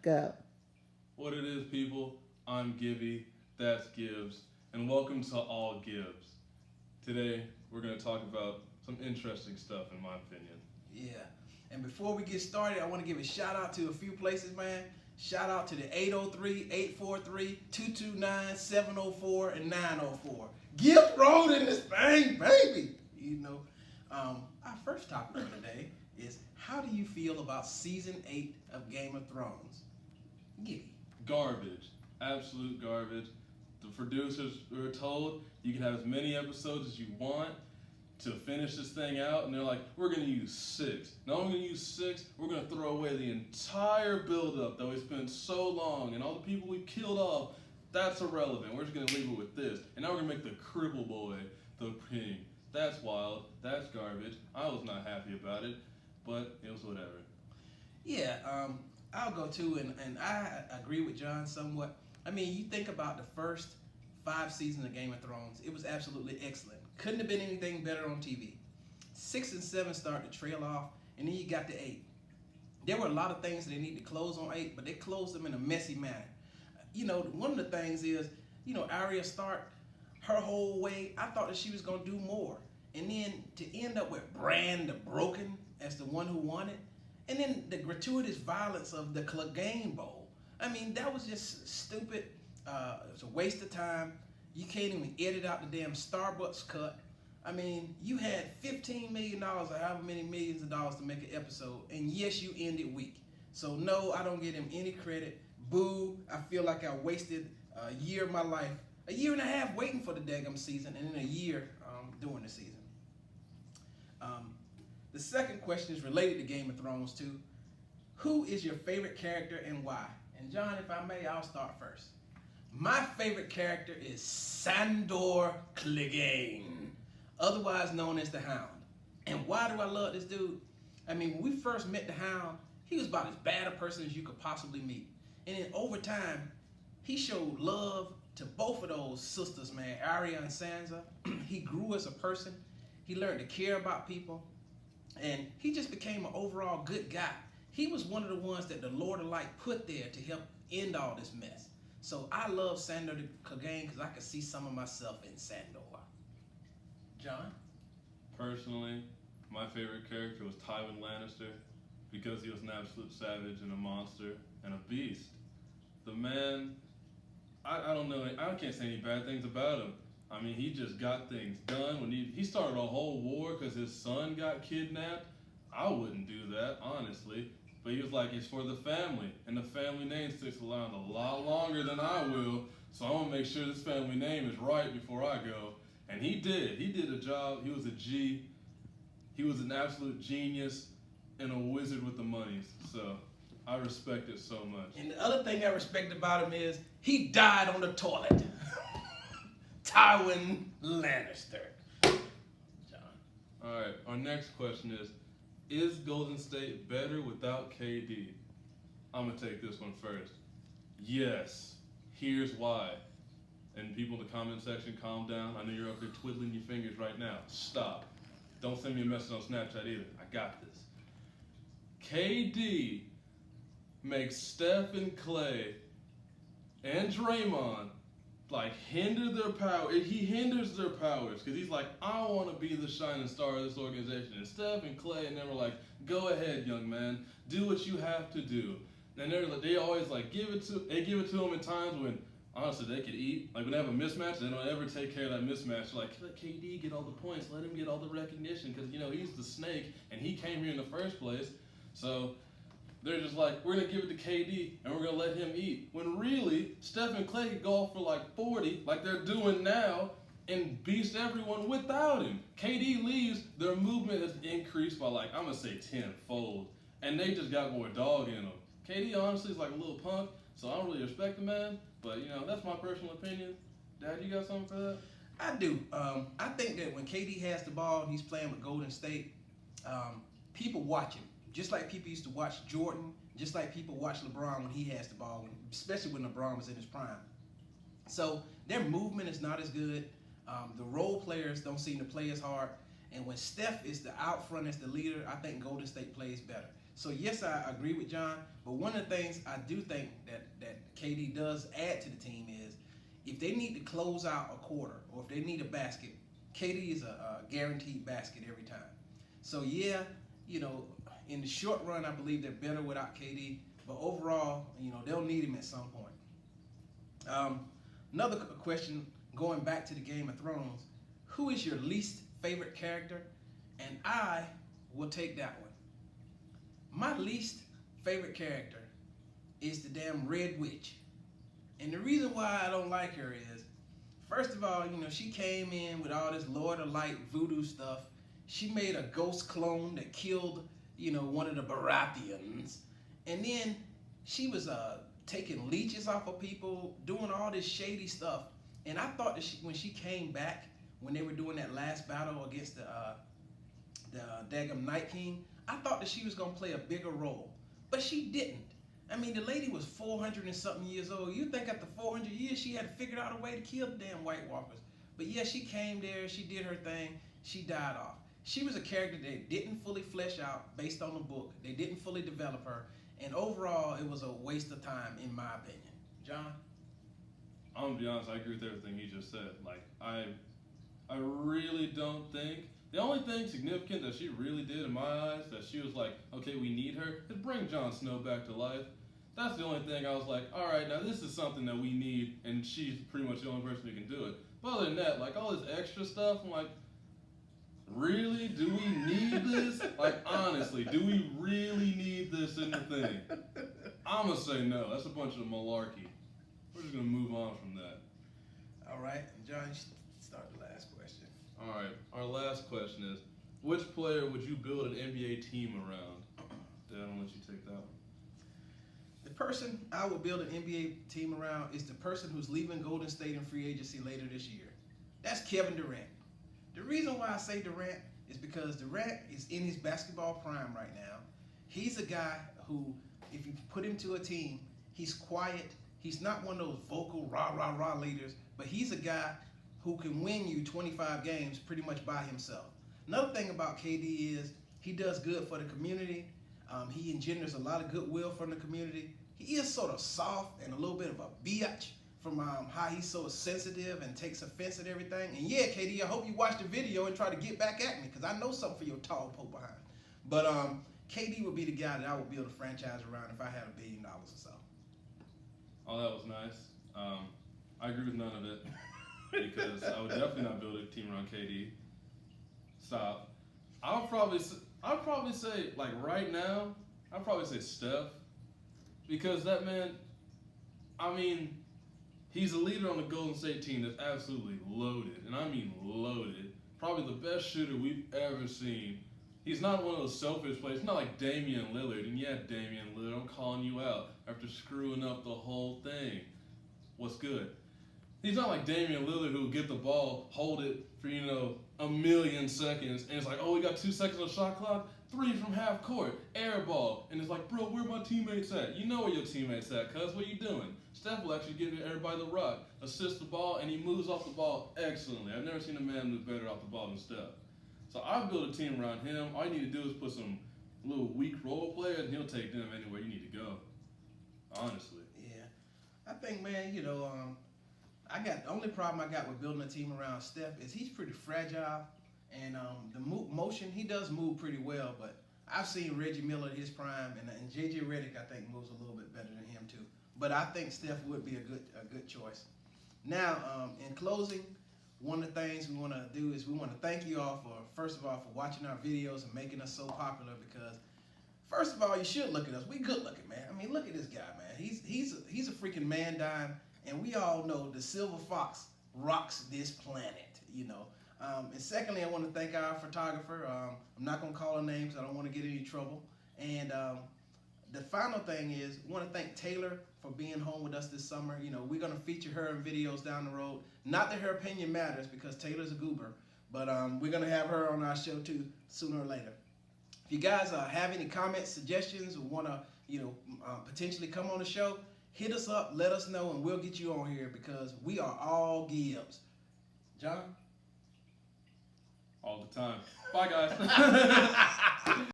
Go. What it is, people? I'm Gibby, that's Gibbs, and welcome to All Gibbs. Today, we're going to talk about some interesting stuff, in my opinion. Yeah. And before we get started, I want to give a shout out to a few places, man. Shout out to the 803-843-229-704 and 904. Gift rolled in this thing, baby. Our first topic for today is how do you feel about season 8 of Game of Thrones? Gibby. Garbage. Absolute garbage. The producers were told you can have as many episodes as you want to finish this thing out, and they're like, we're going to use 6. Not only going to use 6, we're going to throw away the entire build-up that we spent so long, and all the people we killed off, that's irrelevant. We're just going to leave it with this. And now we're going to make the cripple boy the king. That's wild. That's garbage. I was not happy about it, but it was whatever. Yeah, I'll go too, and I agree with John somewhat. I mean, you think about the first 5 seasons of Game of Thrones, it was absolutely excellent. Couldn't have been anything better on TV. 6 and 7 started to trail off, and then you got to 8. There were a lot of things that they need to close on 8, but they closed them in a messy manner. One of the things is, Arya Stark, her whole way, I thought that she was going to do more. And then to end up with Bran the Broken as the one who won it, and then the gratuitous violence of the Clegane Bowl. I mean, that was just stupid. It was a waste of time. You can't even edit out the damn Starbucks cut. I mean, you had $15 million or however many millions of dollars to make an episode, and yes, you ended weak. So no, I don't give him any credit. Boo, I feel like I wasted a year of my life, a year and a half waiting for the daggum season, and then a year doing the season. The second question is related to Game of Thrones too. Who is your favorite character and why? And John, if I may, I'll start first. My favorite character is Sandor Clegane, otherwise known as the Hound. And why do I love this dude? I mean, when we first met the Hound, he was about as bad a person as you could possibly meet. And then over time, he showed love to both of those sisters, man, Arya and Sansa. He grew as a person. He learned to care about people. And he just became an overall good guy. He was one of the ones that the Lord of Light put there to help end all this mess. So I love Sandor Clegane because I could see some of myself in Sandor. John? Personally, my favorite character was Tywin Lannister because he was an absolute savage and a monster and a beast. The man, I don't know, I can't say any bad things about him. I mean, he just got things done. When he started a whole war because his son got kidnapped. I wouldn't do that, honestly. But he was like, it's for the family. And the family name sticks around a lot longer than I will. So I want to make sure this family name is right before I go. And he did. He did a job. He was a G. He was an absolute genius and a wizard with the monies. So I respect it so much. And the other thing I respect about him is he died on the toilet. Tywin Lannister. John. All right, our next question is Golden State better without KD? I'm going to take this one first. Yes. Here's why. And people in the comment section, calm down. I know you're up there twiddling your fingers right now. Stop. Don't send me a message on Snapchat either. I got this. KD makes Steph and Clay and Draymond hinder their power. He hinders their powers because he's like, I want to be the shining star of this organization. And Steph and Clay and them were like, go ahead, young man, do what you have to do. And they always give it to him in times when honestly they could eat. Like when they have a mismatch, they don't ever take care of that mismatch. Like, let KD get all the points, let him get all the recognition because he's the snake and he came here in the first place. So they're just like, we're going to give it to KD and we're going to let him eat. When really, Steph and Clay could go off for 40, like they're doing now, and beast everyone without him. KD leaves, their movement has increased by I'm going to say 10-fold. And they just got more dog in them. KD honestly is like a little punk, so I don't really respect the man. But, that's my personal opinion. Dad, you got something for that? I do. I think that when KD has the ball and he's playing with Golden State, people watch him. Just like people used to watch Jordan, just like people watch LeBron when he has the ball, especially when LeBron was in his prime. So their movement is not as good. The role players don't seem to play as hard. And when Steph is the out front as the leader, I think Golden State plays better. So yes, I agree with John. But one of the things I do think that KD does add to the team is if they need to close out a quarter or if they need a basket, KD is a guaranteed basket every time. So yeah, in the short run, I believe they're better without KD. But overall, they'll need him at some point. Another question, going back to the Game of Thrones, who is your least favorite character? And I will take that one. My least favorite character is the damn Red Witch. And the reason why I don't like her is, first of all, she came in with all this Lord of Light voodoo stuff. She made a ghost clone that killed, one of the Baratheons. And then she was taking leeches off of people, doing all this shady stuff. And I thought that when she came back, when they were doing that last battle against the Daggum Night King, I thought that she was going to play a bigger role. But she didn't. I mean, the lady was 400 and something years old. You think after 400 years she had figured out a way to kill the damn White Walkers. But yeah, she came there, she did her thing, she died off. She was a character that didn't fully flesh out based on the book. They didn't fully develop her. And overall, it was a waste of time, in my opinion. John? I'm gonna be honest, I agree with everything he just said. Like, I really don't think, the only thing significant that she really did in my eyes, that she was like, okay, we need her, is bring Jon Snow back to life. That's the only thing I was like, all right, now this is something that we need, and she's pretty much the only person who can do it. But other than that, like all this extra stuff, I'm like, really? Do we need this? Like, honestly, do we really need this in the thing? I'm going to say no. That's a bunch of malarkey. We're just going to move on from that. All right. John, you start the last question. All right. Our last question is, which player would you build an NBA team around? Dan, I'll let you take that one. The person I would build an NBA team around is the person who's leaving Golden State in free agency later this year. That's Kevin Durant. The reason why I say Durant is because Durant is in his basketball prime right now. He's a guy who, if you put him to a team, he's quiet. He's not one of those vocal rah leaders, but he's a guy who can win you 25 games pretty much by himself. Another thing about KD is he does good for the community. He engenders a lot of goodwill from the community. He is sort of soft and a little bit of a biatch from how he's so sensitive and takes offense at everything. And yeah, KD, I hope you watch the video and try to get back at me, because I know something for your tall poke behind. But KD would be the guy that I would build a franchise around if I had $1 billion or so. Oh, that was nice. I agree with none of it, because I would definitely not build a team around KD. Stop. I'll probably say, like right now, I'd probably say Steph, because that man, I mean, he's a leader on the Golden State team that's absolutely loaded, and I mean loaded. Probably the best shooter we've ever seen. He's not one of those selfish players. He's not like Damian Lillard. And yeah, Damian Lillard, I'm calling you out after screwing up the whole thing. What's good? He's not like Damian Lillard who will get the ball, hold it for, a million seconds, and it's like, oh, we got 2 seconds on shot clock, 3 from half court, air ball. And it's like, bro, where my teammates at? You know where your teammates at, cuz. What you doing? Steph will actually give everybody the rock, assist the ball, and he moves off the ball excellently. I've never seen a man move better off the ball than Steph. So I'll build a team around him. All you need to do is put some little weak role players, and he'll take them anywhere you need to go. Honestly. Yeah. I think, man, the only problem I got with building a team around Steph is he's pretty fragile, and the motion, he does move pretty well, but I've seen Reggie Miller at his prime, and J.J. Redick, I think, moves a little bit better than him too. But I think Steph would be a good choice. Now, in closing, one of the things we want to do is we want to thank you all first of all, for watching our videos and making us so popular, because first of all, you should look at us. We good looking, man. I mean, look at this guy, man. He's a freaking man dime, and we all know the silver fox rocks this planet, And secondly, I want to thank our photographer. I'm not going to call her names. I don't want to get any trouble. And the final thing is, I want to thank Taylor for being home with us this summer. We're going to feature her in videos down the road. Not that her opinion matters, because Taylor's a goober, but we're going to have her on our show too sooner or later. If you guys have any comments, suggestions, or want to potentially come on the show, hit us up, let us know, and we'll get you on here, because we are all Gibbs. John? All the time. Bye, guys.